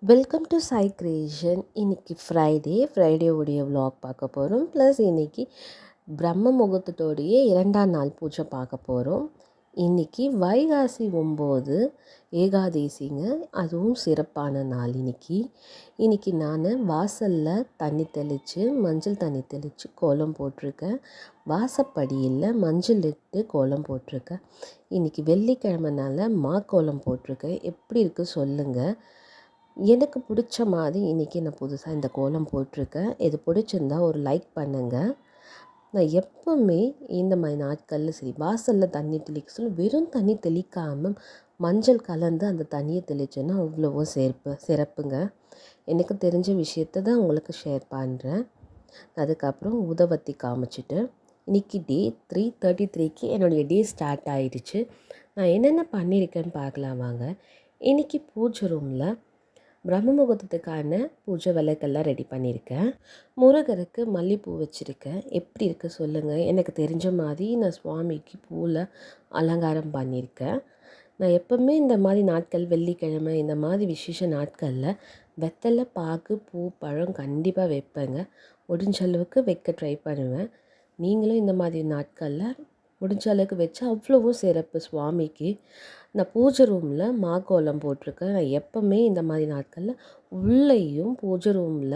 Welcome to Sai creation. இன்றைக்கி ஃப்ரைடேவுடைய vlog பார்க்க போகிறோம். ப்ளஸ் இன்றைக்கி பிரம்ம முகூர்த்தத்தோடைய 2ஆம் நாள் பூஜை பார்க்க போகிறோம். இன்றைக்கி வைகாசி 9 ஏகாதேசிங்க. அதுவும் சிறப்பான நாள். இன்றைக்கி நான் வாசலில் தண்ணி தெளித்து மஞ்சள் தண்ணி தெளித்து கோலம் போட்டிருக்கேன். வாசப்படியில் மஞ்சள் இட்டு கோலம் போட்டிருக்கேன். இன்றைக்கி வெள்ளிக்கிழமைனால கோலம் போட்டிருக்கேன். எப்படி இருக்குது சொல்லுங்கள். எனக்கு பிடிச்ச மாதிரி இன்றைக்கி நான் புதுசாக இந்த கோலம் போட்டிருக்கேன். இது பிடிச்சிருந்தா ஒரு லைக் பண்ணுங்கள். நான் எப்போவுமே இந்த மாதிரி நாட்களில் சரி வாசலில் தண்ணி தெளிக்க சொல்லி வெறும் தண்ணி தெளிக்காமல் மஞ்சள் கலந்து அந்த தண்ணியை தெளிச்சேன்னா அவ்வளவோ சிறப்புங்க. எனக்கு தெரிஞ்ச விஷயத்த தான் உங்களுக்கு ஷேர் பண்ணுறேன். அதுக்கப்புறம் ஊதுபத்தி காமிச்சிட்டு இன்றைக்கி டே 3:33க்கு என்னுடைய டே ஸ்டார்ட் ஆகிடுச்சு. நான் என்னென்ன பண்ணியிருக்கேன்னு பார்க்கலாம் வாங்க. இன்றைக்கி பூஜை ரூமில் பிரம்ம முகூர்த்தத்துக்கான பூஜை விளக்கெல்லாம் ரெடி பண்ணியிருக்கேன். முருகருக்கு மல்லிகைப்பூ வச்சுருக்கேன். எப்படி இருக்குது சொல்லுங்கள். எனக்கு தெரிஞ்ச மாதிரி நான் சுவாமிக்கு பூவில் அலங்காரம் பண்ணியிருக்கேன். நான் எப்போவுமே இந்த மாதிரி நாட்கள் வெள்ளிக்கிழமை இந்த மாதிரி விசேஷ நாட்களில் வெத்தலை பாக்கு பூ பழம் கண்டிப்பாக வைப்பேங்க. முடிஞ்ச அளவுக்கு வைக்க ட்ரை பண்ணுவேன். நீங்களும் இந்த மாதிரி நாட்களில் முடிஞ்ச அளவுக்கு வச்சா அவ்வளவும் சிறப்பு சுவாமிக்கு. நான் பூஜை ரூமில் கோலம் போட்டிருக்கேன். நான் எப்போவுமே இந்த மாதிரி நாட்களில் உள்ளேயும் பூஜை ரூமில்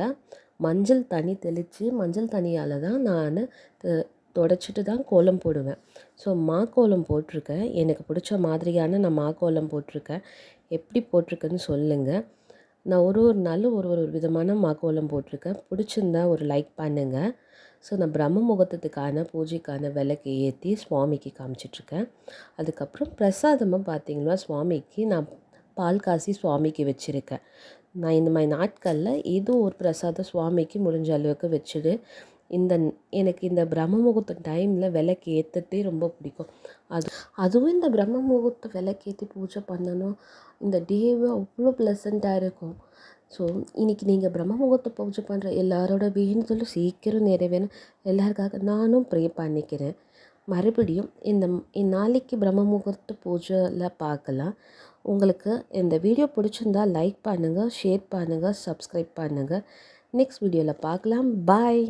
மஞ்சள் தண்ணி தெளித்து மஞ்சள் தண்ணியால் தான் நான் தொடச்சிட்டு தான் கோலம் போடுவேன். ஸோ கோலம் போட்டிருக்கேன். எனக்கு பிடிச்ச மாதிரியான நான் கோலம் போட்டிருக்கேன். எப்படி போட்டிருக்கேன்னு சொல்லுங்கள். நான் ஒரு நாள் ஒரு விதமான கோலம் போட்டிருக்கேன். பிடிச்சிருந்தா ஒரு லைக் பண்ணுங்கள். ஸோ நான் பிரம்ம முகூர்த்தத்துக்கான பூஜைக்கான விளக்கு ஏற்றி சுவாமிக்கு காமிச்சிட்ருக்கேன். அதுக்கப்புறம் பிரசாதமாக பார்த்திங்கன்னா சுவாமிக்கு நான் பால் காசி சுவாமிக்கு வச்சுருக்கேன். நான் இந்த மாதிரி நாட்களில் ஏதோ ஒரு பிரசாதம் சுவாமிக்கு முடிஞ்ச அளவுக்கு வச்சுடு எனக்கு இந்த பிரம்ம முகூர்த்த டைமில் விளக்கு ஏற்றுட்டே ரொம்ப பிடிக்கும். அதுவும் இந்த பிரம்ம முகூர்த்த விளக்கு ஏற்றி பூஜை பண்ணணும். இந்த டேவே அவ்வளோ ப்ளசண்ட்டாக இருக்கும். ஸோ இன்றைக்கி நீங்கள் பிரம்ம முகூர்த்த பூஜை பண்ணுற எல்லாரோட வேண்டுதலும் சீக்கிரம் நிறைவேணும். எல்லாருக்காக நானும் ப்ரே பண்ணிக்கிறேன். மறுபடியும் நாளைக்கு பிரம்ம முகூர்த்த பூஜையில் பார்க்கலாம். உங்களுக்கு இந்த வீடியோ பிடிச்சிருந்தால் லைக் பண்ணுங்கள், ஷேர் பண்ணுங்கள், சப்ஸ்கிரைப் பண்ணுங்கள். நெக்ஸ்ட் வீடியோவில் பார்க்கலாம். பாய்.